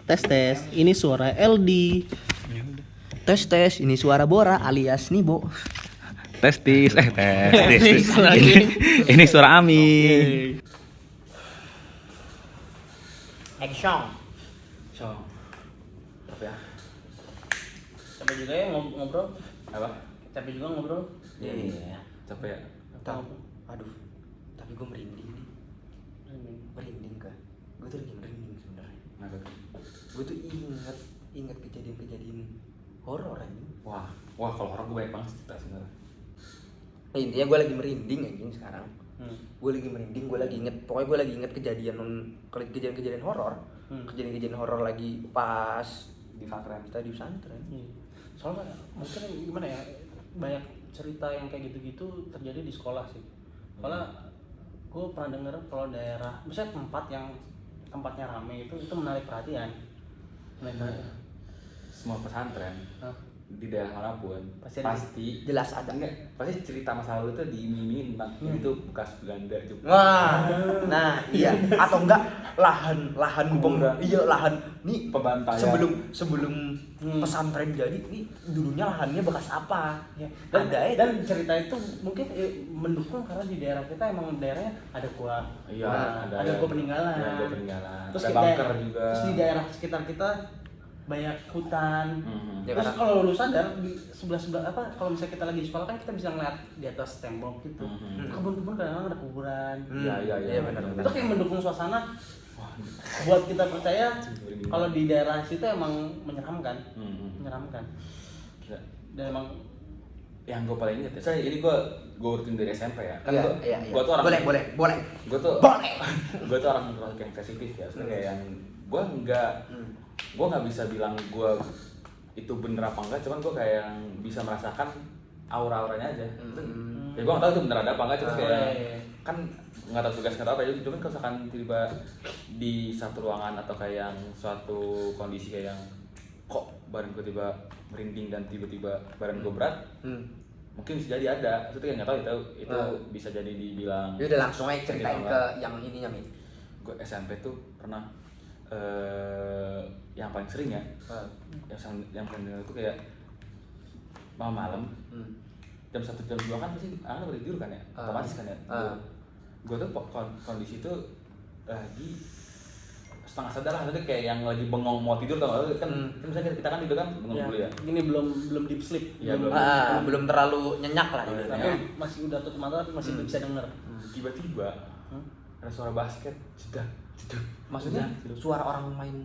Tes, ini suara LD. Tes, ini suara Bora alias Nibo. Testis. Testis lagi. Ini suara Ami. Action. Apa ya? Capek juga ya ngobrol. Apa? Capek juga ngobrol. Iya. Capek ya? Aduh. Tapi gue merinding nih. Merinding kan. Gue tuh lagi merinding sebenarnya. Kenapa tuh? Gue tuh ingat kejadian-kejadian horor aja. Wah, kalau horor gue banyak banget cerita sebenarnya. Intinya gue lagi merinding anjing sekarang. Gue lagi merinding, gue lagi inget. Pokoknya gue lagi inget kejadian horor. Kejadian horor lagi pas Di pesantren. kita di pesantren. Soalnya mungkin gimana ya, banyak cerita yang kayak gitu-gitu terjadi di sekolah sih. Soalnya gue pernah denger kalau daerah, misalnya tempatnya rame itu menarik perhatian. Semua pesantren Hah? di daerah manapun Pasti pasti Jelas ada. pasti cerita masa lalu itu diiming-imingin bang. Itu bekas Belanda juga. Wah, nah iya. Atau enggak lahan Kuburan. lahan nih Pembantaian. sebelum pesantren jadi nih dulunya lahannya bekas apa? Ya, dan cerita itu mungkin mendukung karena di daerah kita emang daerahnya ada gua, Iya, ada gua peninggalan. Iya, gua peninggalan. Terus Ada kita, bunker juga. terus di daerah sekitar kita banyak hutan. Ya, Terus karena- kalau lu sadar di sebelah apa, kalau misalnya kita lagi di sekolah kan kita bisa ngeliat di atas tembok gitu. Kebun-kebun kadang-kadang ada kuburan. Iya, benar. Itu kayak mendukung suasana buat kita percaya kalau di daerah situ emang menyeramkan. Gila. Dan emang Yang gue paling inget ya, saya ini gue rutin dari SMP ya. Kan Iya. gue tuh orang Boleh. Gue tuh orang yang sensitif ya. Sebenarnya kayak yang gue nggak bisa bilang gue itu bener apa enggak, cuman gue kayak yang bisa merasakan aura-auranya aja. Ya gue nggak tahu itu bener ada apa enggak, cuma kayak kan nggak tahu tugas nggak tahu apa ya. Cuman kalau misalkan tiba di satu ruangan atau kayak yang suatu kondisi kayak yang kok badan gue tiba merinding dan tiba-tiba badan gue berat, mungkin bisa jadi ada. Itu kayak nggak tahu itu bisa jadi dibilang. Ya udah langsung aja ceritain ke yang ininya Mi. Gue SMP tuh pernah yang paling sering ya, yang paling dengar itu kayak malam jam 1 jam 2 kan pasti anak udah tidur kan ya, otomatis kan ya. Gue tuh kondisi itu lagi setengah sadar lah, itu kayak yang lagi bengong mau tidur tau gak? Kan misalnya kita kan tidur kan bengong dulu ya. Ini belum deep sleep. Iya, Belum terlalu nyenyak lah Belum Tapi masih udah tutup mata tapi masih bisa denger. Tiba-tiba ada suara basket, jedang. Maksudnya suara orang main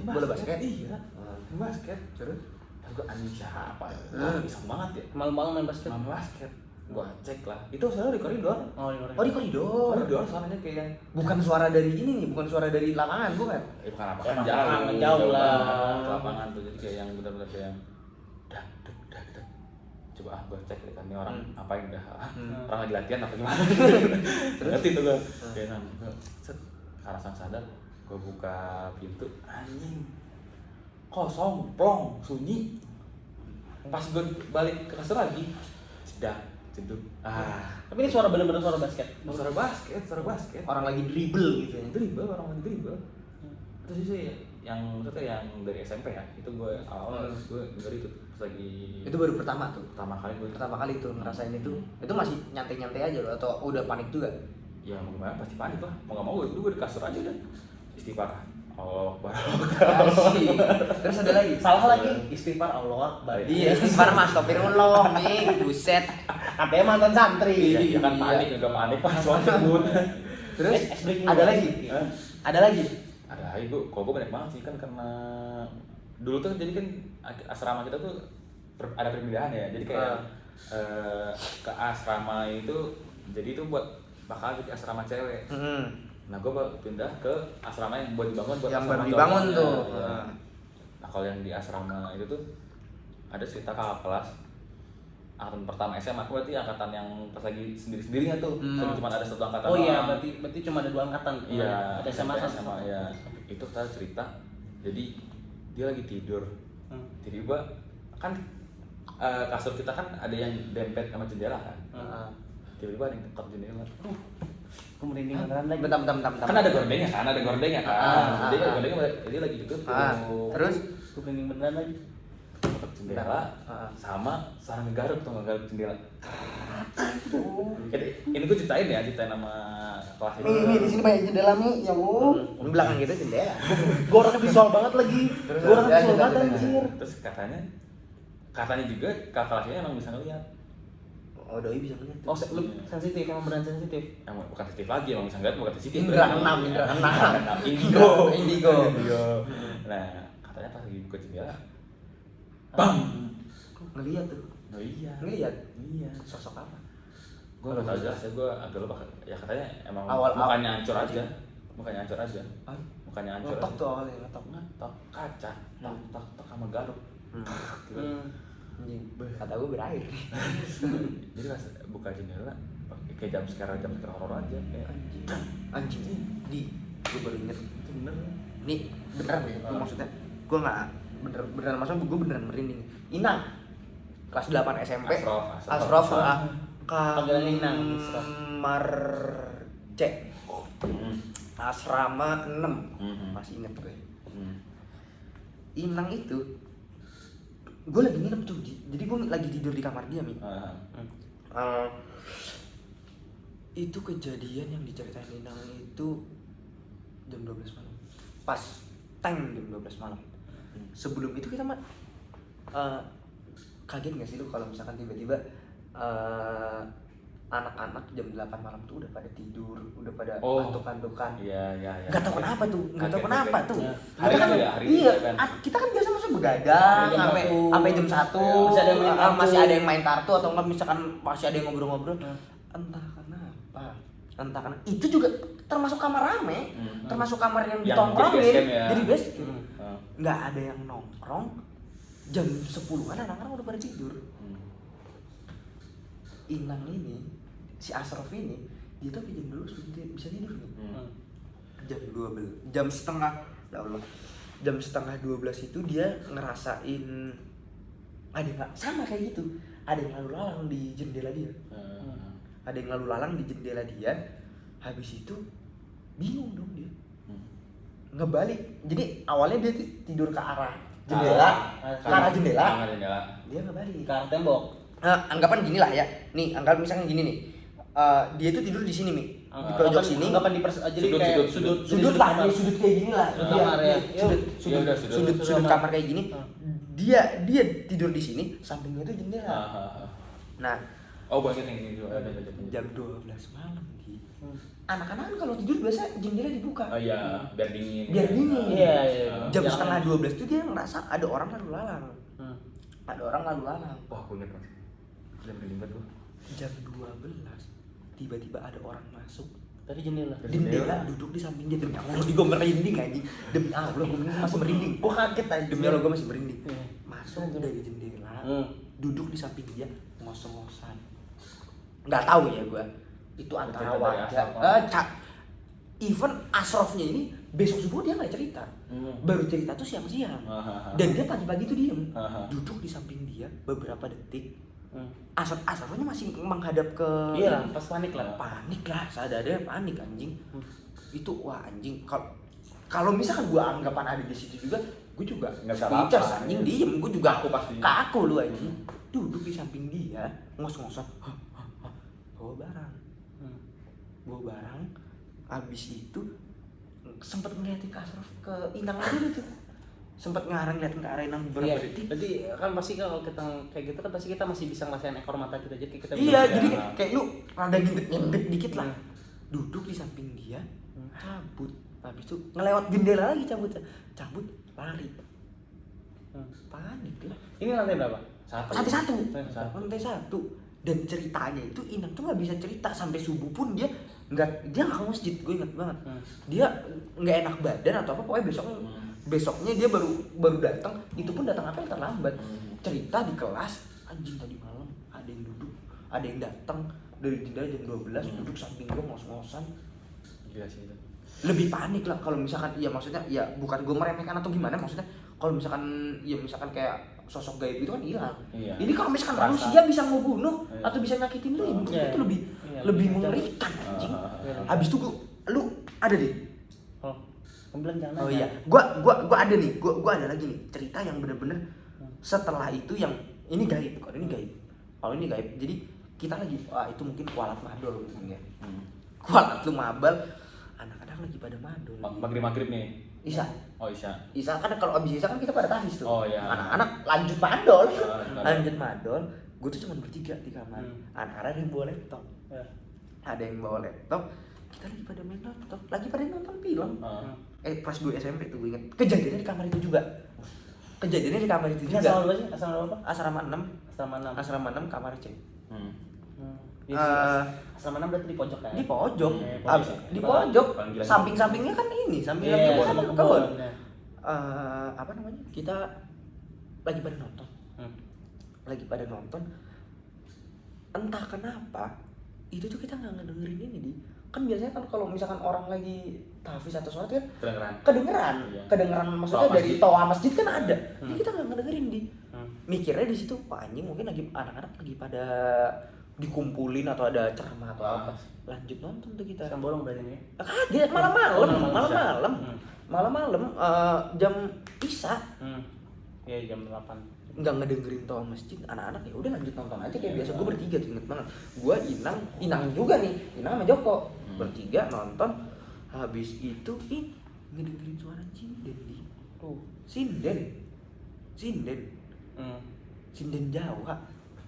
bola basket? Iya, main basket. Terus? Terus gue anjing siapa ya? Iseng banget ya. Malam-malam main basket. Main basket. Gue cek lah. Itu soalnya di koridor. Oh, di koridor. Oh di koridor. Koridor suaranya kayak yang Bukan suara dari ini nih, bukan suara dari lapangan, bukan? bukan apa Ya, kan lapangan, jauh jauh lah. banget ke lapangan tuh, jadi kayak yang benar-benar kayak yang dah gitu. Coba gue cek deh kan ini orang ngapain dah. Orang lagi latihan apa gimana. Ngerti tuh gue. Kayak yang set ke arah sang sadar, gue buka pintu, anjing kosong, plong, sunyi. Pas gue balik ke kasur lagi, jeduk. Hmm. Tapi ini suara bener-bener suara basket. Suara basket. Orang lagi dribble gitu ya. Orang lagi dribble. Terus sih yang dari SMP ya, itu gue awal gue denger itu pas lagi Itu baru pertama kali tuh ngerasain itu masih nyantai-nyantai aja loh atau udah panik juga? ya mau gimana pasti panik lah, mau nggak mau gue di kasur aja dan istighfar Allah Akbar. Asik. Terus ada lagi? Salah lagi, istighfar Allah Akbar. Iya, istighfar mas, astagfirullah nih, buset. Katanya mantan santri. Iya kan panik, nggak panik pas sebut. Terus Breaking ada news. lagi? Ada lagi? Ada lagi gue banyak banget sih kan, karena dulu tuh jadi kan asrama kita tuh ada perpindahan ya, jadi kayak ke asrama itu jadi itu buat bakal jadi asrama cewek. Nah gue pindah ke asrama yang buat dibangun buat Yang asrama baru dibangun cowoknya. tuh. Ya. Nah kalau yang di asrama itu tuh ada cerita kakak kelas angkatan pertama SMA, aku berarti angkatan yang pas lagi sendiri-sendirinya tuh. Cuma ada satu angkatan. Oh iya, doang. berarti cuma ada 2 angkatan. Iya, Ada SMA ya. Itu kita cerita. Jadi dia lagi tidur. Tiba-tiba kan kasur kita kan ada yang dempet sama jendela kan. Tiba-tiba ada yang dekat jendela. Gue merinding beneran lagi. Bentar. Kan ada gordengnya kan. Jadi gordengnya dia lagi ditutup. Terus Gue merinding beneran lagi. Tutup jendela sama suara ngegaruk tuh, ngegaruk jendela. Ini gue ceritain nama kelas ini. Mi di sini banyak jendela Mi, ya Bu. Di belakang kita jendela. Gue orangnya visual banget lagi. Gue orangnya visual banget anjir. Terus katanya juga kakak kelasnya emang bisa ngeliat. Oh, doi bisa ngeliat. Oh, lu sensitif, emang beneran sensitif. Emang bukan sensitif lagi, emang bisa ngeliat, bukan sensitif. Indra keenam. Indigo. Nah, katanya pas lagi buka jendela, bang, Ngeliat tuh. oh iya, Ngeliat. iya. Sosok apa? Gue nggak tahu jelas ya, gue agak lupa. Ya katanya emang Awal- mukanya hancur aja, mukanya hancur aja. Ngetok tuh awalnya ngetok. Ngetok kaca, tok sama garuk. Gitu. Anjing, kata gue berair. Jadi pas buka jendela, kayak jam sekarang horor aja, kayak Anjing. Gue baru inget. itu bener. Nih, beneran ya, gue maksudnya. Gue nggak beneran maksudnya gue beneran merinding. Inang, kelas 8 SMP. Asrof. Panggilannya Inang, Asrof. Kamar C. Asrama 6. Masih inget gue. Inang itu gue lagi nginep tuh, jadi gue lagi tidur di kamar dia Mi. Itu kejadian yang diceritain Inang itu jam 12 malam, pas jam 12 malam. Sebelum itu kita kaget gak sih lu kalau misalkan tiba-tiba anak-anak jam 8 malam tuh udah pada tidur, udah pada ngantuk-ngantukan. Iya. Gak tau kenapa tuh, Hari Kita kan, itu kan. kita kan biasa masih begadang sampai jam 1. Masih ada yang main kartu atau enggak misalkan masih ada yang ngobrol-ngobrol. Entah kenapa. Itu juga termasuk kamar rame, termasuk kamar yang ditongkrongin. Jadi base camp. Nggak ada yang nongkrong. Jam 10-an anak-anak udah pada tidur. Inang ini, si Asrof ini, dia tuh jam 12 bisa tidur nih. Jam 12, jam setengah 12 itu dia ngerasain ada nggak sama kayak gitu, ada yang lalu lalang di jendela dia. Habis itu bingung dong dia, ngebalik. Jadi awalnya dia tidur ke arah jendela, dia ngebalik Ke arah tembok. Anggapan gini lah ya, nih anggap misalnya gini nih, dia tuh tidur di sini Mi, di pojok sini. Anggapan jadi kayak sudut lah, sudut kayak gini lah. Sudut kamar ya. Sudut kamar kayak gini. Dia tidur di sini, sampingnya tuh jendela. Nah, banyak yang ini juga ada jam 12 malam di anak-anak kan kalau tidur biasa jendela dibuka. Oh iya, biar dingin. Iya. Jam setengah 12 tuh dia ngerasa ada orang lalu lalang. Wah, gue inget banget. Jam berlipat gue. Jam 12 tiba-tiba ada orang masuk. Tadi jendela. Jendela duduk di samping dia. Demi Allah gue merinding anjing. Demi Allah gue masih merinding. Gue kaget aja. Demi Allah gue masih merinding. Masuk dari jendela, duduk di samping dia, ngos-ngosan. Nggak tahu ya gue. Itu antara warga. Even Asrofnya ini besok subuh dia nggak cerita. Baru cerita tuh siang-siang. Dan dia pagi-pagi tuh diem. Duduk di samping dia beberapa detik. Asrofnya masih menghadap ke. Iya, pas panik lah. Sadar panik anjing. Itu wah anjing. Kalau misalkan gue anggapan ada di situ juga, gue juga nggak bisa speechless apa-apa, anjing, diem. Gue juga kaku pasti. Kaku lu anjing. Duduk di samping dia, ngos-ngosan. Bawa barang. Abis itu sempet ngeliatin ke Asrof, ke Inang dulu tuh. Sempet ngeliatin ke arah Inang beberapa detik. Jadi kan pasti kalau kita kayak gitu kan pasti kita masih bisa ngerasain ekor mata kita, jadi kita Jadi kayak lu rada ngintip dikit lah. Duduk di samping dia, cabut. Habis itu ngelewat jendela lagi, cabut lari. Panik lah. Ini lantai berapa? Lantai 1. Dan ceritanya itu Inang tuh nggak bisa cerita sampai subuh pun dia nggak ke masjid. Gue ingat banget. Dia nggak enak badan atau apa, pokoknya besoknya dia baru datang. Itu pun datang apa yang terlambat. Cerita di kelas, anjing tadi malam ada yang duduk, ada yang datang dari jendela jam 12 duduk samping gue ngos-ngosan. Gila sih itu. Lebih panik lah kalau misalkan, ya maksudnya ya bukan gue meremehkan atau gimana, maksudnya kalau misalkan ya misalkan kayak sosok gaib itu kan hilang. Iya. Ini kalau misalkan Rasa. manusia bisa ngebunuh Iya. atau bisa nyakitin lu, ya mungkin Iya. itu lebih Iya, lebih lebih mengerikan anjing. Iya. Habis itu lu ada deh. Oh, kamu bilang jangan. Oh aja. iya, gua ada nih, gua ada lagi nih cerita yang bener-bener setelah itu yang ini gaib, kalau ini gaib. Kalau ini gaib. Jadi kita lagi itu mungkin kualat madol mungkin ya. Kualat lu mabal, anak-anak lagi pada madol. Maghrib nih. Isa. Oh Isya. Isa kan kalau abis Isa kan kita pada tahfiz tuh. Oh, iya. Anak-anak lanjut madol. Madol. Lanjut madol. Gue tuh cuma bertiga di kamar. Hmm. Anak-anak ada yang bawa laptop. Ya. Ada yang bawa laptop. Kita lagi pada main laptop. Lagi pada nonton film. Pas 2 SMP tuh gue inget. Kejadiannya di kamar itu juga. Kejadiannya di kamar itu Ini juga. asal berapa sih? Asal berapa? Asrama 6. Asrama 6. Asrama 6 kamar C. Ya, asrama 6 berarti di pojok kan? Di pojok. Iya, Di pojok. Paling gila. Samping-sampingnya kan ini. Iya, Samping-sampingnya kan kebun. kebun. Ya. Apa namanya? Kita lagi pada nonton. Lagi pada nonton. Entah kenapa itu tuh kita nggak ngedengerin ini di. Kan biasanya kan kalau misalkan orang lagi tahfiz atau sholat kan kedengeran. Iya. Kedengeran maksudnya Toa dari masjid. toa masjid kan ada. Jadi kita nggak ngedengerin di. Hmm. Mikirnya di situ, wah anjing mungkin lagi anak-anak lagi pada dikumpulin atau ada ceramah atau apa. Lanjut nonton tuh kita. Sekarang bolong berarti nih. Kaget malam-malam, malam-malam. Hmm. Malam-malam jam Isya Iya, jam 8. nggak ngedengerin toa masjid, anak-anak ya udah lanjut nonton aja kayak biasa. Gue bertiga tuh inget banget, gue Inang juga nih, Inang sama Joko bertiga nonton. Habis itu ngedengerin suara sinden di sinden Jawa,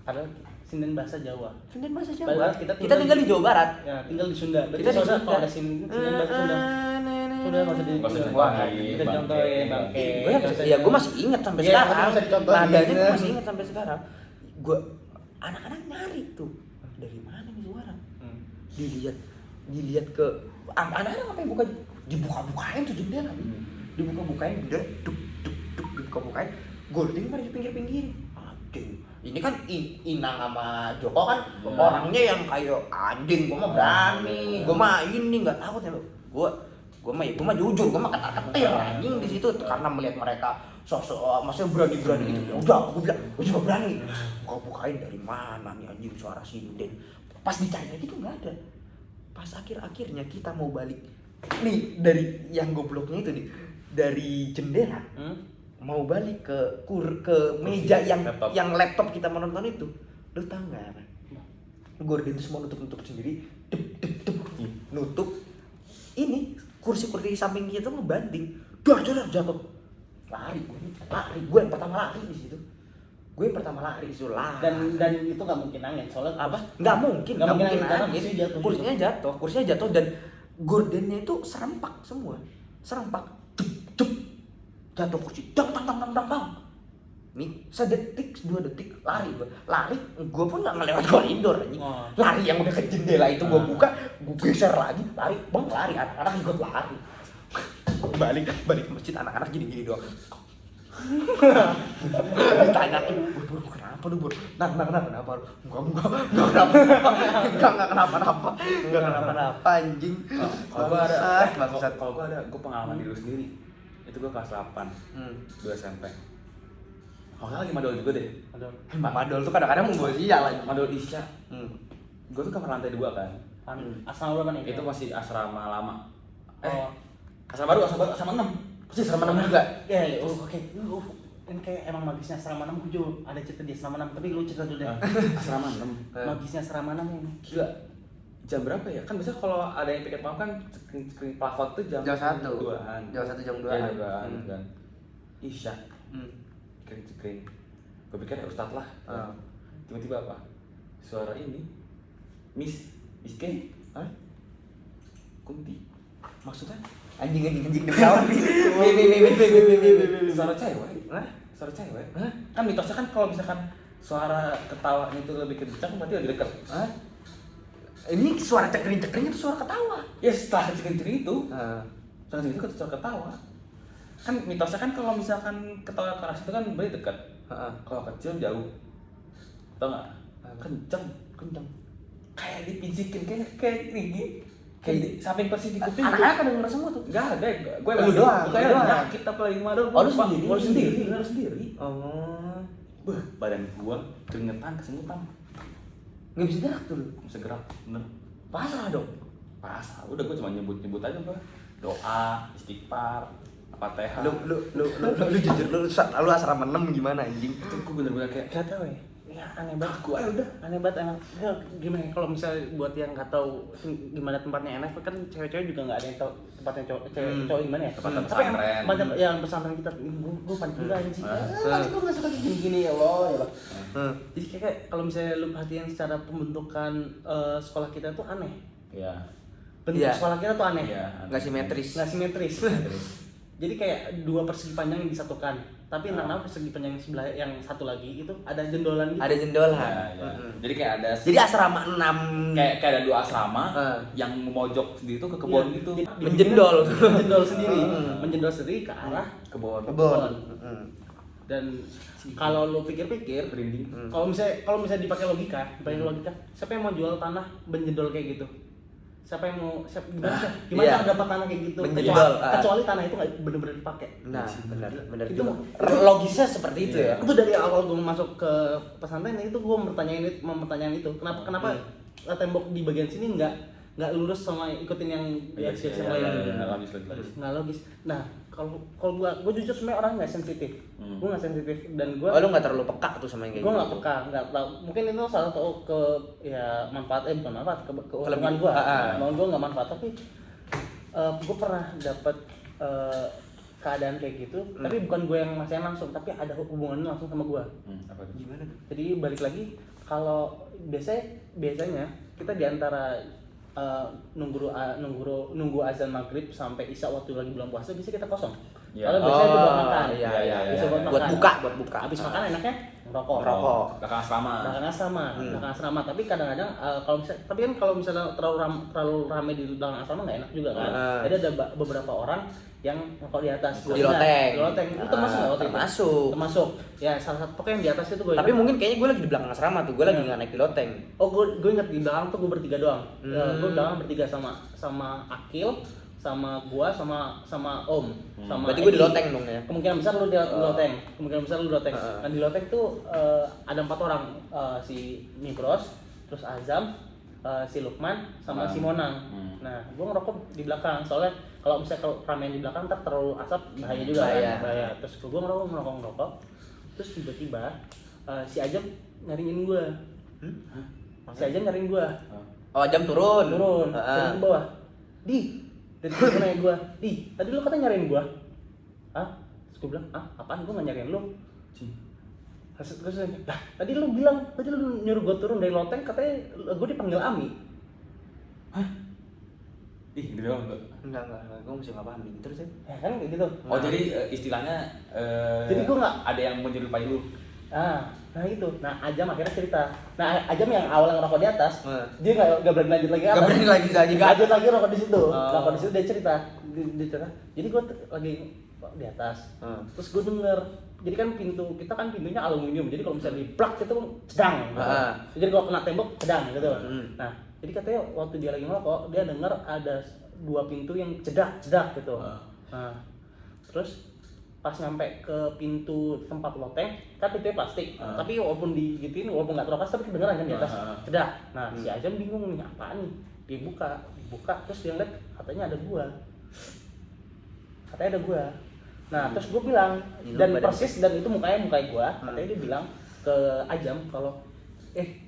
Padahal sinden bahasa Jawa. sinden bahasa Jawa. Padahal kita tinggal di Jawa Barat. Ya, tinggal di Sunda. Berarti Kita di saudara Sunda. kalau ada sinden bahasa Sunda. Udah nggak usah Nggak usah kita contohin bangke. Gue masih ingat sampai Iya, sekarang. nggak usah dicontohin. Nadanya gue masih ingat sampai sekarang. Gue anak-anak nyari tuh dari mana nih suara. Dilihat ke anak-anak ngapain dibuka-bukain tuh jendela nih. Dibuka-bukain udah duk dibuka-bukain. Gue tinggal pada di pinggir-pinggir. Aduh, ini kan Inang sama Joko kan orangnya yang kayak anjing. Gue mah berani, gue mah ini nggak takut ya. Gue mah jujur, gue mah ketar-ketir anjing di situ karena melihat mereka sosok maksudnya berani gitu. Udah, gue bilang, gue juga berani. Bukain dari mana nih anjing suara sinden. Pas dicari lagi tuh nggak ada. Pas akhirnya kita mau balik nih dari yang gobloknya itu nih, dari jendela mau balik ke meja yang laptop kita menonton itu. Lu tau nggak? Gorden tuh semua nutup sendiri, nutup. Ini kursi samping kita tuh ngebanting, dar jatuh, lari gue yang pertama lari di situ. Dan itu nggak mungkin angin soalnya Apa? Nggak mungkin karena angin. Kursinya jatuh dan gordennya itu serempak semua, cep, jatuh kursi, dang. Nih, 1 detik, 2 detik, lari, gue pun nggak ngelewat koridor anjing. Lari yang udah ke jendela itu gue buka, gue geser lagi, lari, anak-anak ikut lari. Balik ke masjid, anak-anak gini doang. Ditanya, Bur, kenapa lu, Bur? Nah, kenapa lu? Enggak kenapa, anjing. Kalau gue ada, Bangsat. gue pengalaman diri sendiri. Itu gue kelas 8, 2 SMP. Kalau lagi madol juga deh. Madol tuh kadang-kadang membawa sial lagi. Madol Isya. Gue tuh kamar lantai 2 kan. Asrama berapa nih? Itu masih asrama lama. Asrama Asrama baru, asrama 6. Pasti asrama 6 juga. Ya, oke. Kan kayak emang magisnya asrama 6 gue ada cerita di asrama 6, tapi lu cerita dulu deh. Asrama 6. Magisnya asrama 6 ini. Gila. Jam berapa ya? Kan biasanya kalau ada yang piket malam kan screen plafon tuh jam 1. 2-an. Jam 1 jam 2. Iya, 2-an kan. Isya. Screen. Gue pikir ustad lah. Tiba-tiba apa? Suara ini. Miss K. Kunti. Maksudnya? Anjing demi lawan nih. Suara cewek. Suara cewek. Kan mitosnya kan kalau misalkan suara ketawa itu lebih kencang berarti lebih dekat. Ini suara cekring-cekring itu suara ketawa. Ya setelah cekring-cekring itu. Suara cekring itu suara ketawa. Kan mitosnya kan kalau misalkan ketawa keras itu kan berarti dekat. Kalau kecil jauh. Tau nggak? Kenceng. Kayak dipicikin kayak ini. Kayak samping persis di kuping. Anak-anak ada denger semua tuh. Enggak ada, gue Lu doang, kayak lu doang. nyakit apa lagi mana Oh, lu sendiri? Lu sendiri, lu sendiri. Oh. Bah, badan gua keringetan, kesengutan. Nggak bisa gerak tuh lu. Bisa gerak, bener. Pasrah dong. Pas, udah gua cuma nyebut-nyebut aja gua. Doa, istighfar, Fatihah. Lu jujur lu asrama 6 gimana anjing? Itu gua bener-bener kayak Gak tau ya aneh banget gue udah aneh banget emang ya, gimana ya, kalau misalnya buat yang nggak tahu gimana tempatnya enak kan cewek-cewek juga nggak ada yang tahu tempatnya cowok gimana ya Tempat tapi yang pesantren. macam yang pesantren kita gue panik juga anjing gue nggak suka kayak gini ya Allah. Jadi kayak kalau misalnya lu perhatian secara pembentukan sekolah kita tuh aneh ya. bentuk Iya. sekolah kita tuh aneh Iya. Nggak simetris. nggak simetris jadi kayak dua persegi panjang yang disatukan tapi enam persegi panjang yang sebelah yang satu lagi itu ada jendolan gitu. Ada jendolan. Ya, ya. Jadi kayak ada Jadi asrama 6 kayak ada dua asrama yang memojok sendiri tuh ke kebun Iya, gitu. menjendol. menjendol sendiri menjendol sendiri ke arah Kebun. dan kalau lo pikir-pikir Merinding. kalau misalnya dipakai logika siapa yang mau jual tanah menjendol kayak gitu siapa yang mau gimana iya. cara dapat tanah kayak gitu Menjendol, kecuali tanah itu nggak benar-benar dipakai Nah, benar Itu- juga. Logisnya seperti itu ya. itu dari awal gue masuk ke pesantren itu gue mempertanyakan itu kenapa tembok di bagian sini nggak lurus sama ikutin yang Iya, biasa iya, yang iya, lain logis. nggak logis. Nah kalau gue jujur sebenarnya orang nggak sensitif, gue nggak sensitif dan gue Oh, lu nggak terlalu peka tuh sama yang kayak gue gitu. nggak peka nggak tahu mungkin itu salah satu ke ya manfaat bukan manfaat keuntungan Kelebihan. gue Ah. gue nggak manfaat tapi gue pernah dapat keadaan kayak gitu tapi bukan gue yang ngerasain langsung tapi ada hubungannya langsung sama gue. Apa tuh? Gimana tuh? Jadi balik lagi kalau biasanya kita diantara nunggu azan maghrib sampai isya waktu lagi bulan puasa bisa kita kosong. Ya. Kalau biasanya itu buat makan. Iya. Bisa buat Buat makan. buka. Habis makan enaknya ngerokok. Ngerokok. Belakang asrama. Belakang asrama. Tapi kadang-kadang kalau misalnya terlalu rame di belakang asrama nggak enak juga kan. Jadi ada beberapa orang yang ngerokok di atas. Di loteng. Di loteng. Itu termasuk nggak waktu itu? Termasuk. Ya salah satu pokoknya yang di atas itu gue. Tapi mungkin kayaknya gue lagi di belakang asrama tuh. Gue lagi nggak naik di loteng. Oh, gue inget di belakang tuh gue bertiga doang. Gue belakang bertiga sama Akil, sama gua, sama Om, sama Berarti gue di Edi. loteng dong ya. Kemungkinan besar lu di loteng. Dan di loteng tuh ada 4 orang, si Migros, terus Azam, si Lukman, sama si Monang. Nah, gua ngerokok di belakang. Soalnya kalau misalnya ramean di belakang ntar terlalu asap bahaya juga kan. Bahaya. Terus gua ngerokok. Terus tiba-tiba si Azam nyariin gua. Si Azam nyariin gua. Oh, jam turun. Turun ke bawah. Dari nanya gua, tadi lu katanya nyariin gua. Hah? Terus gua bilang, apaan, gua nggak nyariin lu. Terus lah, tadi lu nyuruh gua turun dari loteng, katanya gua dipanggil Ami. Ih, gitu doang enggak? Enggak. Gue masih nggak paham gitu terus ya. Ya kan kayak gitu. Oh, jadi istilahnya Jadi gua nggak ada yang menyerupai lu. Nah itu, Ajam akhirnya cerita. Nah Ajam yang awalnya ngerokok di atas, dia nggak berani lanjut lagi ke atas. Nggak berani lanjut lagi ke atas. Lanjut lagi rokok di situ. Rokok di situ dia cerita. Jadi gue lagi di atas. Terus gue denger. Jadi kan kita kan pintunya aluminium. Jadi kalau misalnya diplak itu cedang. Gitu. Jadi kalau kena tembok cedang gitu. Nah, jadi katanya waktu dia lagi ngerokok, dia denger ada 2 pintu yang cedak gitu. Nah, terus pas nyampe ke pintu tempat loteng kan pintunya plastik tapi walaupun digituin walaupun nggak terlepas tapi kedengeran kan di atas cedak. Nah si Ajam bingung nih apaan nih, dia buka terus dia ngeliat katanya ada gua. Nah terus gua bilang dan persis dan itu mukanya gua, katanya dia bilang ke Ajam kalau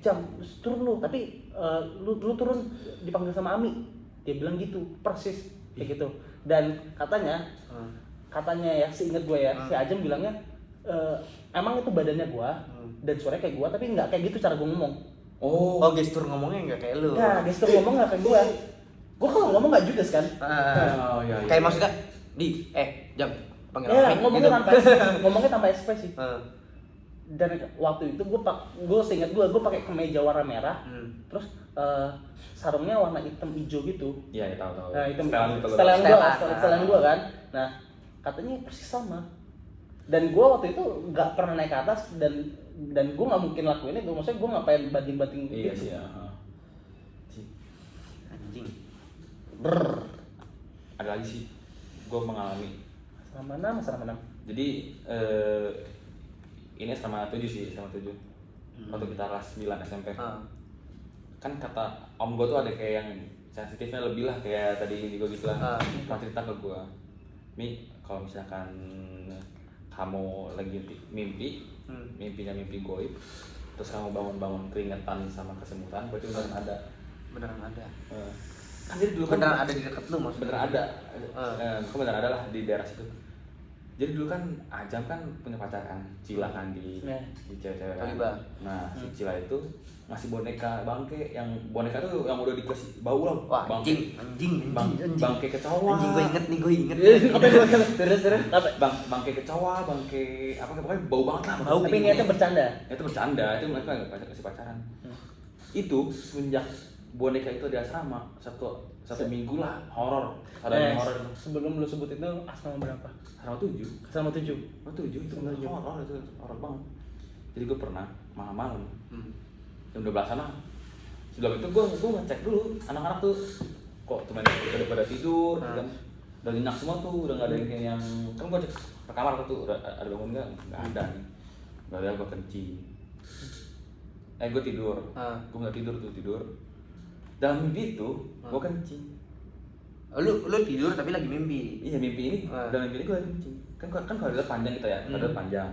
Jam turun lu tapi lu turun dipanggil sama Ami, dia bilang gitu persis kayak gitu. Dan katanya ya seingat gue ya si Ajam bilangnya emang itu badannya gue dan suaranya kayak gue tapi nggak kayak gitu cara gue ngomong. Oh, gestur ngomongnya nggak kayak lu. Nah gestur ngomong nggak kayak gue kalau ngomong nggak judes kan. Iya. Kayak maksudnya Jam panggil ya apa? ngomongnya tanpa ekspresi. Dan waktu itu gue seingat gue pakai kemeja warna merah terus sarungnya warna hitam hijau gitu. Iya, tahu. Nah itu setelan gue kan. Nah katanya persis sama. Dan gue waktu itu nggak pernah naik ke atas dan gue nggak mungkin lakuin itu. Maksudnya gue ngapain banting-banting Iya gitu. sih. Anjing. Ada lagi sih, gue mengalami. Asrama 6. Jadi ini sama 7 sih, sama 7. Waktu kita kelas 9 SMP. Kan kata om gue tuh ada kayak yang sensitifnya lebih lah, kayak tadi gue gitu lah. Pernah cerita ke gue, Mi, kalau misalkan kamu lagi mimpinya mimpi goib, terus kamu bangun-bangun keringetan sama kesemutan, berarti Beneran ada. Kan jadi dulu kan Beneran ada di dekat lu maksudnya. beneran ada. Kan beneran ada lah di daerah situ. Jadi dulu kan Ajam kan punya pacar kan, Cila kan di cewek-cewek kan. Nah, si Cila itu ngasih boneka bangke, yang boneka tuh yang udah dikasih bau lah. Wah, Bangke kecoa. Anjing gue inget. Apa itu? Terus apa? Bangke kecoa, bangke apa pokoknya bau banget lah. Bau. Tapi niatnya bercanda. Itu bercanda, itu mereka nggak kasih pacaran. Itu semenjak boneka itu di asrama satu minggu lah horor. Ada horor. Sebelum lu sebut itu asrama berapa? Asrama 7. Asrama 7. Oh 7 itu horor, itu horor banget. Jadi gue pernah malam-malam jam 12 sana. Sebelum itu gue ngecek dulu anak-anak tuh kok teman udah pada tidur kan. Udah nyenyak semua tuh, udah enggak ada yang kan gue cek ke kamar tuh udah ada bangun enggak ada nih. Enggak ada, gue kencing. Gue tidur. Gue enggak tidur. Dalam mimpi itu gue kencing. Lu tidur tapi lagi mimpi. Iya, mimpi ini dalam mimpi ini gue lagi kencing. Kan kalau ada panjang kita ya, ada panjang.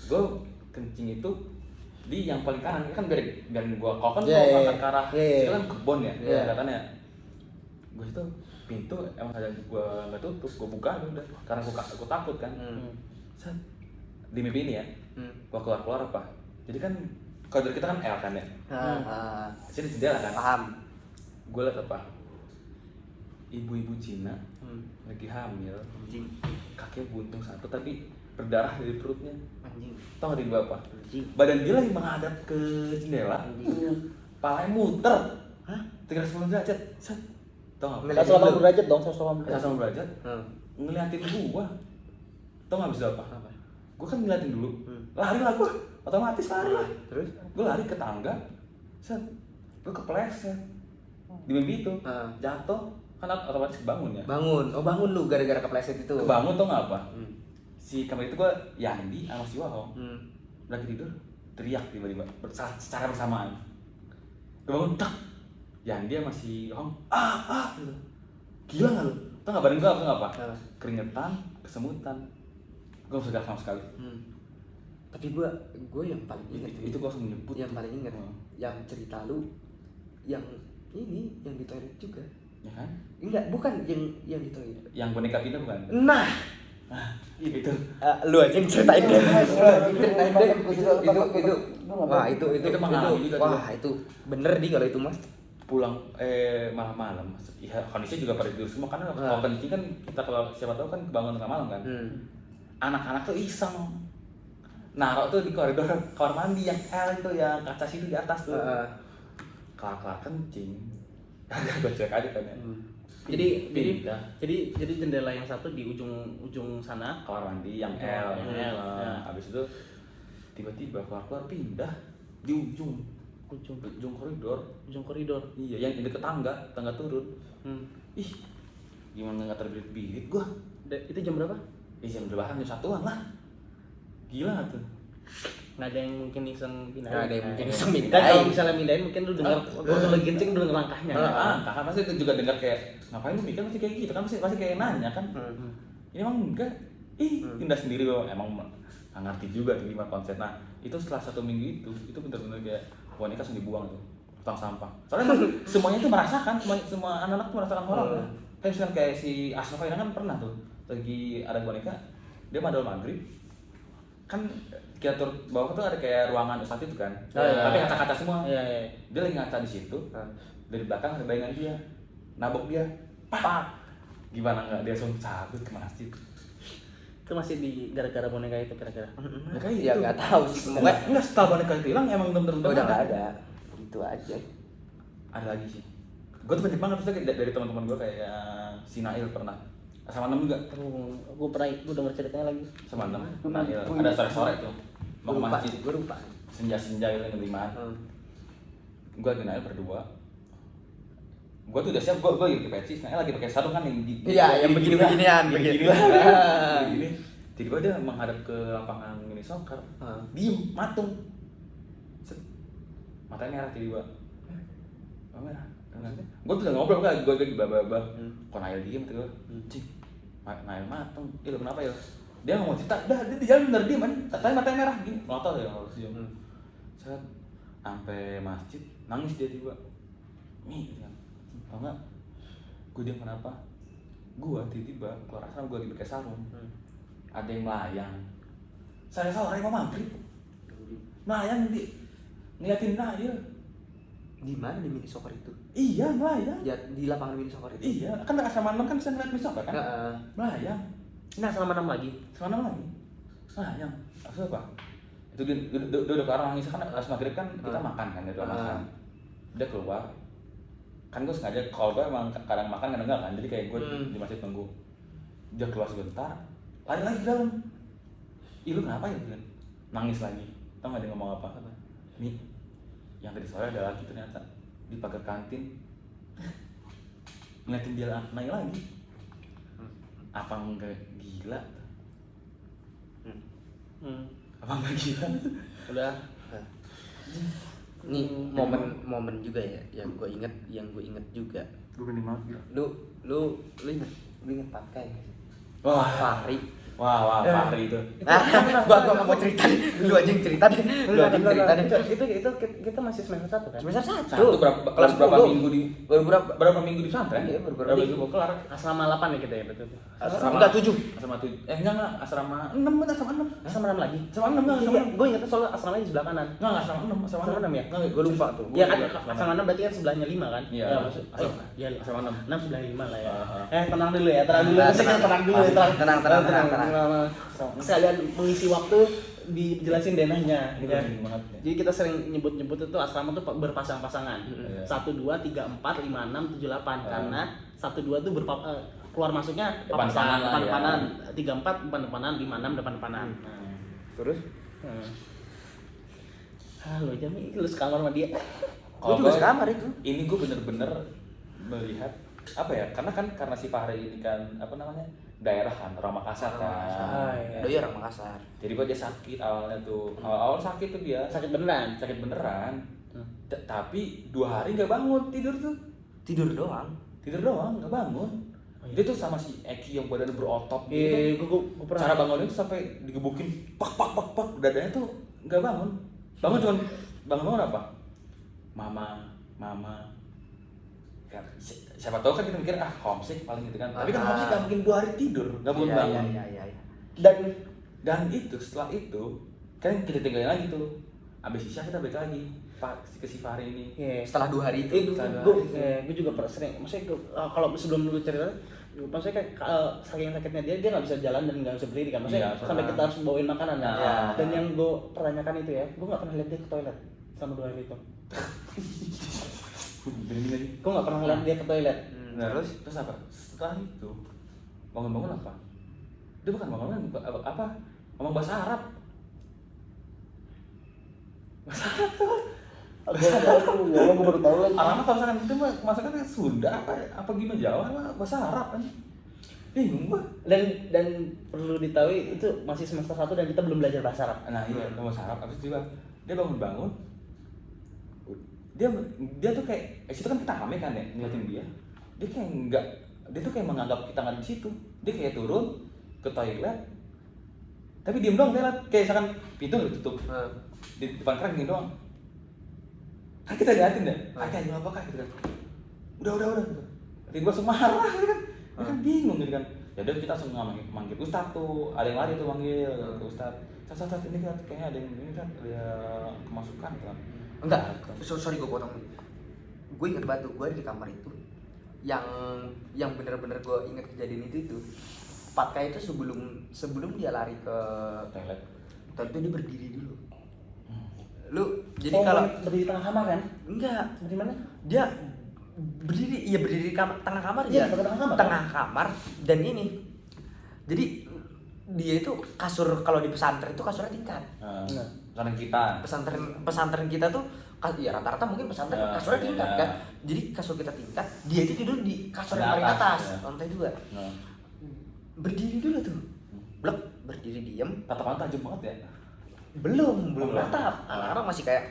Gue kencing itu di yang paling kanan kan biar gue kalau kan gue ke arah itu kan kebon ya katanya. Gue itu pintu emang ada gue nggak tutup, gue buka udah karena gue takut kan. Set di mimpi ini ya, gue keluar apa? Jadi kan kalau dari kita kan L kan ya. Sini jendela kan. Paham. Gue liat apa? Ibu-ibu Cina lagi hamil. Anjing. Kakinya buntung satu tapi berdarah dari perutnya. Anjing. Tau gak di bawah apa? Anjing. Badan dia lagi menghadap ke jendela. Palanya muter. 310 derajat. Set. Tau gak? 180 derajat dong, 180. 180 derajat. Ngeliatin gua. Tau gak bisa apa? Gua kan ngeliatin dulu. Lari lah gua. Otomatis lari lah. Terus? Gua lari ke tangga. Set. Gua kepleset. Di mimpi itu. Jatuh. Kan otomatis kebangun ya. Bangun lu gara-gara kepleset itu. Kebangun tau gak apa? Si kamar itu gua Yandi sama si Wahong lagi tidur teriak tiba-tiba secara bersamaan. Kebangun tak Yandi sama si Wahong gitu. Gila gak lu? Tau gak badan gua apa? Keringetan, kesemutan. Gua gak sama sekali. Tapi gue yang paling inget itu gua langsung nyebut. Yang paling inget yang cerita lu yang ini yang di toilet juga. Ya kan? Enggak, bukan yang di toilet. Yang boneka pindah bukan? Nah, Itu. lu aja yang ceritain deh. Ceritain deh. Itu. Wah, itu mengalami juga. Wah, itu bener nih kalau itu Mas. Pulang malam-malam. Ya kondisinya juga pada tidur semua karena kalau kencing kan kita kalau siapa tahu kan kebangun tengah malam kan. Anak-anak tuh iseng. Naruh tuh di koridor kamar mandi yang L itu yang kaca situ di atas tuh. Kelar kencing. Agak gue cek aja kan ya. Jadi jendela yang satu di ujung sana Kamar mandi yang L. Habis itu tiba-tiba keluar pindah di ujung koridor. Iya, yang deket tangga turun. Ih, gimana nggak terbirit-birit gua? Itu jam berapa? Jam berapa? Jam 1-an lah. Gila nggak tuh? Nggak ada yang mungkin iseng pindahin. Nggak ada yang mungkin iseng Dan pindahin. kalau misalnya pindahin mungkin lu dengar waktu lagi kencing lu dengar langkahnya. Kakak pasti itu juga dengar kayak ngapain lu mikir masih kayak gitu kan pasti kayak nanya kan. Ini emang enggak. Pindah sendiri loh. Emang nggak ngerti juga tuh gimana konsep. Nah, itu setelah 1 minggu itu benar-benar kayak boneka langsung dibuang tuh. Tong sampah. Soalnya semuanya tuh merasakan, semua anak-anak tuh merasakan horor. Kayak misalkan kayak si Asnafa kan pernah tuh lagi ada boneka, dia madol maghrib. Kan kita turun bawah tuh ada kayak ruangan ustadz itu kan, tapi kaca-kaca semua. Dia lagi ngaca di situ, dari belakang ada bayangan dia, nabok dia, pak. Gimana nggak dia langsung cabut ke masjid. Itu masih di gara-gara boneka itu kira-kira. Ya nggak tahu sih. Enggak, setelah boneka itu hilang emang bener-bener udah nggak ada. Itu aja. Ada lagi sih. Gue tuh banyak banget dari teman-teman gue kayak si Nail pernah. Sama 6 juga. Gue denger ceritanya lagi. Sama 6. Nail. Ada sore-sore tuh. Mau ke masjid. Gue lupa. Senja-senja gitu ngelimaan. Gue lagi Nail berdua. Gua tuh udah siap, gua lagi pakai peci, nah lagi pakai sarung kan yang yang begini-beginian begini. Tiba-tiba dia menghadap ke lapangan mini soccer, diem, matung, matanya merah tiba-tiba, merah. Gue tuh udah ngobrol kan, gue lagi babah, kok Nail diem tuh, cing, Nail matung, lo kenapa ya? Dia nggak mau cerita, dah dia di jalan bener diem kan, tapi matanya merah gini, melotot ya harus diem. Saat sampai masjid nangis dia tiba, nih, tau nggak? Gue diem kenapa? Gue tiba-tiba keluar asrama, gue lagi pakai sarung, ada yang melayang. Saya sore mau maghrib, melayang di ngeliatin Nail. Di mana di mini soccer itu? Iya, melayang. Ya di lapangan mini soccer itu. Iya, kan asrama 6 kan bisa ngeliat mini soccer kan? Melayang. Nah, selama 6 lagi. Selama 6 lagi. Melayang. Maksudnya apa? Itu dia udah ke arah nangis kan pas maghrib kan kita makan kan, dia makan. Dia keluar. Kan gue sengaja kalau gue emang kadang makan kadang enggak kan. Jadi kayak gue di masjid nunggu. Dia keluar sebentar, lari lagi ke dalam. Ih, lu kenapa ya? Nangis lagi. Tau gak dia ngomong apa? Nih, yang tadi sore ada lagi ternyata di pagar kantin ngeliatin dia naik lagi. Apa enggak gila? Apa enggak gila? Udah. Nih momen juga ya yang gue inget juga. Gue gini banget gila. Lu inget pakai nggak sih? Wah, Fahri. Wah, Fahri itu. Gua nggak mau cerita deh. Lu aja yang cerita deh. Itu kita masih semester 1 kan? Semester 1. Satu kelas berapa minggu di Baru berapa minggu di pesantren? Iya, berapa minggu Kelar asrama 8 ya kita ya betul. Enggak 7. Asrama 7. Enggak, asrama 6 bener asrama 6. Asrama 6 lagi. Asrama 6 enggak, asrama 6. Gue ingetnya soal asramanya di sebelah kanan. Enggak, asrama 6, asrama 6 ya? Enggak, gue lupa tuh. Iya kan asrama 6 berarti kan sebelahnya 5 kan? Iya. Maksud. Iya, asrama 6. 6 sebelah 5 lah ya. Tenang dulu ya, tenang dulu. Tenang. Sekalian mengisi waktu dijelasin denahnya gitu ya. Jadi kita sering nyebut-nyebut itu asrama tuh berpasang-pasangan. 1 2 3 4 5 6 7 8 karena 1 2 tuh keluar masuknya depan-depanan, 3 4 depan-depanan, 5 6 depan-depanan. Terus? Halo Jami, lu sekamar sama dia. Gue juga sekamar itu. Ini gue bener-bener melihat apa ya? Karena si Fahri ini kan apa namanya? Daerah kan, orang Makassar kan. Doi orang Makassar. Jadi dia sakit awalnya tuh. Awal sakit tuh dia. Sakit beneran. Tapi 2 hari nggak bangun, tidur Tidur doang nggak bangun. Dia tuh sama si Eki yang badannya berotot gitu. Gue pernah. Cara bangunnya tuh sampai digebukin pak dadanya tuh nggak bangun. Bangun apa? Mama. Kan, siapa tahu kan kita mikir homesick paling gitu kan. Tapi kan homesick nggak mungkin 2 hari tidur, nggak mungkin bangun. Iya. Dan itu setelah itu kan kita tinggalin lagi tuh. Abis isya kita balik lagi ke si Fahri ini. Setelah 2 hari itu. Gue juga pernah sering. Maksudnya kalau sebelum lu cerita, maksudnya kayak saking sakitnya dia nggak bisa jalan dan nggak bisa berdiri kan. Maksudnya sampai kita harus bawain makanan kan. Dan yang gue pertanyakan itu ya, gue nggak pernah lihat dia ke toilet selama 2 hari itu. Gue nggak pernah ngeliat dia ke toilet. Terus apa? Setelah itu bangun apa? Dia bukan bangun apa? Ngomong bahasa Arab. Bahasa Arab tuh. Gue baru tahu lagi. Arab kalau misalkan itu masakan Sunda apa gimana Jawa bahasa Arab kan? Bingung gua. Dan perlu diketahui itu masih semester 1 dan kita belum belajar bahasa Arab. Nah iya, bahasa Arab. Habis itu dia bangun. Dia tuh kayak situ kan kita rame kan ya ngeliatin dia tuh kayak menganggap kita nggak di situ. Dia kayak turun ke toilet tapi diem doang toilet, kayak misalkan pintu nggak ditutup di depan keran gini doang kan kita liatin deh aja apa kah gitu kan udah gitu. Nanti gue langsung marah gitu kan dia kan bingung gitu kan ya udah kita langsung manggil Ustadz tuh, ada yang lari tuh manggil ke Ustadz ini kan kayaknya ada yang ini kan ada kemasukan kan. Enggak, sorry gue potong. Gue inget banget tuh, gue ada di kamar itu. Yang bener-bener gue inget kejadian itu. Patka itu sebelum dia lari ke toilet itu dia berdiri dulu. Lu jadi kalau berdiri tengah kamar kan? Enggak, Di mana? dia berdiri di tengah kamar ya. Tengah kamar dan ini. Jadi dia itu kasur kalau di pesantren itu kasurnya tingkat. Pesantren kita Pesantren kita tuh Ya rata-rata mungkin pesantren Ya, kasurnya ya, tingkat ya. kan. Jadi kasur kita tingkat, dia itu tidur di kasur Di yang paling atas, atas, ya. lantai 2. Nah, Berdiri dulu tuh. Blek, berdiri diem. tatapan tajam banget ya. Belum Belum. natap. Anak-anak masih kayak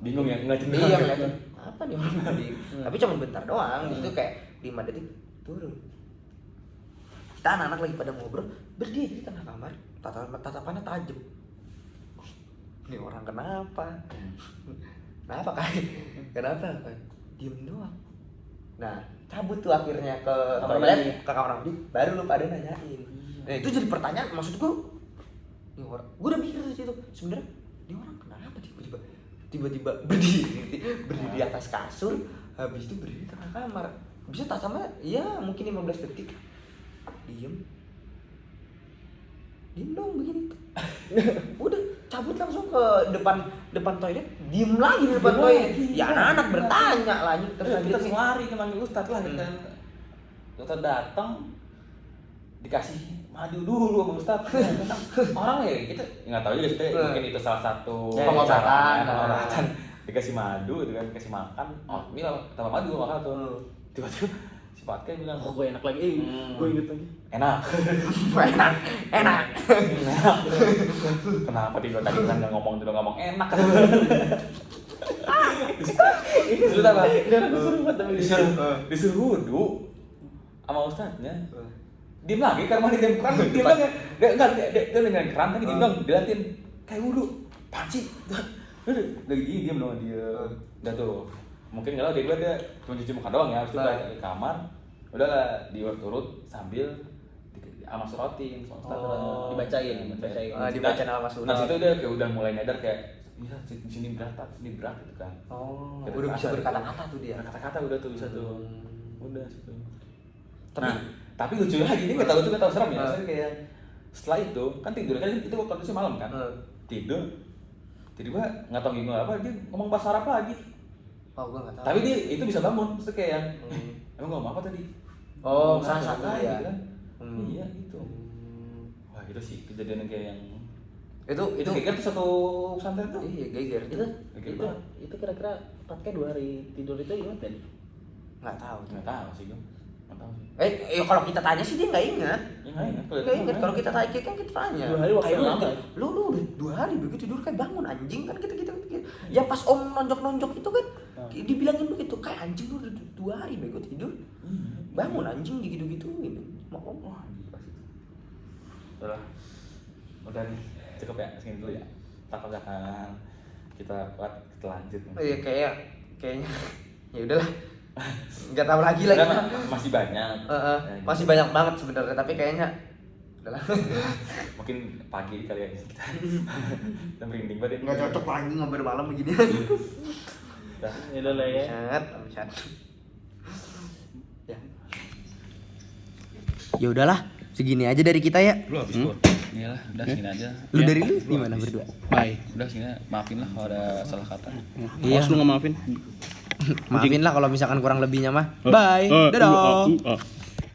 Bingung ya ngeliatin doang. iya ngeliatin apa nih orang berdiri. Tapi cuma bentar doang, di situ kayak 5 detik turun. Kita anak-anak lagi pada ngobrol, berdiri di tengah kamar, tatapannya tajam. Ini orang kenapa? Kenapa kayak? Kenapa? Diem doang. Nah, cabut tuh akhirnya ke Kamar toilet, mandi. ke kamar mandi, baru lu pada nanyain. Nah, itu jadi pertanyaan, maksud gua, ini orang, gua udah mikir di situ, sebenarnya ini orang kenapa tiba-tiba berdiri di atas kasur, habis itu berdiri di tengah kamar. Bisa tak sama, ya mungkin 15 detik, diem dong begini. Udah cabut langsung ke depan toilet, diem lagi di depan Diem toilet. lagi. Ya anak-anak bertanya lanjut terus Terus kita lanjut. lari ke manggil Ustadz lah kan. Ustadz datang dikasih madu dulu sama Ustadz. Orang ya kita nggak tahu juga sih mungkin itu salah satu Pengobatan. caranya, pengobatan. Dikasih madu gitu kan, dikasih makan, oatmeal tambah madu makan tuh. Tiba-tiba si Patke bilang, Oh, gue enak lagi. Gue inget lagi. enak. enak. Enak. Kenapa tidur tadi kan nggak ngomong enak. Disuruh apa? Disuruh wudu sama ustadznya. Diem lagi karena mandi diem keran, diem lagi. Dia dengan keran tadi dia bilang dilatin kayak wudu. Panci. Lagi diem loh dia. Udah tuh. Mungkin kalau dia cuma cuci muka doang ya, habis itu balik ke kamar. Udahlah diurut-urut sambil amasrotin Dibacain. Dibacain al-Masurah. Nah situ dia kayak udah mulai nyadar kayak bisa di sini berat gitu kan. Oh, Kita udah bisa kerasa berkata-kata tuh dia. Kata-kata udah tuh bisa tuh. Udah situ. Tapi- Tapi lucu lagi ini nggak tahu serem ya. Saya kayak setelah itu kan tidur kan itu kondisi malam kan. Tidur tiba-tiba nggak tahu gimana apa dia ngomong bahasa Arab lagi. Oh, gua enggak tahu. Tapi dia itu bisa bangun, maksudnya kayak yang emang ngomong apa tadi? Oh, Ngomong ngerasa apa tuh lagi ya. kan? Iya itu. Wah itu sih kejadian yang kayak yang Itu kayak gitu satu pesantren tuh. iya geger Itu kira-kira Patke 2 hari tidur itu ingat kan? nggak tahu. Nggak tahu sih gue. Nggak tahu sih. Kalau kita tanya sih dia nggak ingat. Ya nggak ingat. Nggak ingat. Kalau kita tanya kan kita tanya. 2 hari waktu Kayak yang lu, lama ya? Lu udah 2 hari begitu tidur kayak bangun anjing kan kita. Ya pas om nonjok itu kan dibilangin begitu kayak anjing lu udah 2 hari bego tidur. Bangun anjing gitu-gituin. Mau om. Wah gila sih. Udah nih cukup ya segini dulu ya. Tak akan kita buat kita lanjut. Iya kayaknya ya udahlah. Nggak tahu lagi lagi. Karena masih banyak. Ya, Masih banyak banget sebenarnya tapi kayaknya udahlah. Mungkin pagi kali ya kita merinding banget. Nggak cocok lagi ngobrol malam begini. Udah. Ya udah lah ya. Chat. Ya udahlah, segini aja dari kita ya. Lu habis pur. Iyalah, udah segini aja. Lu dari lu gimana berdua? Bye. Udah segini, maafin lah kalau ada salah kata. Iya. Lu nggak maafin? Maafin lah kalau misalkan kurang lebihnya mah. Bye. Dadah.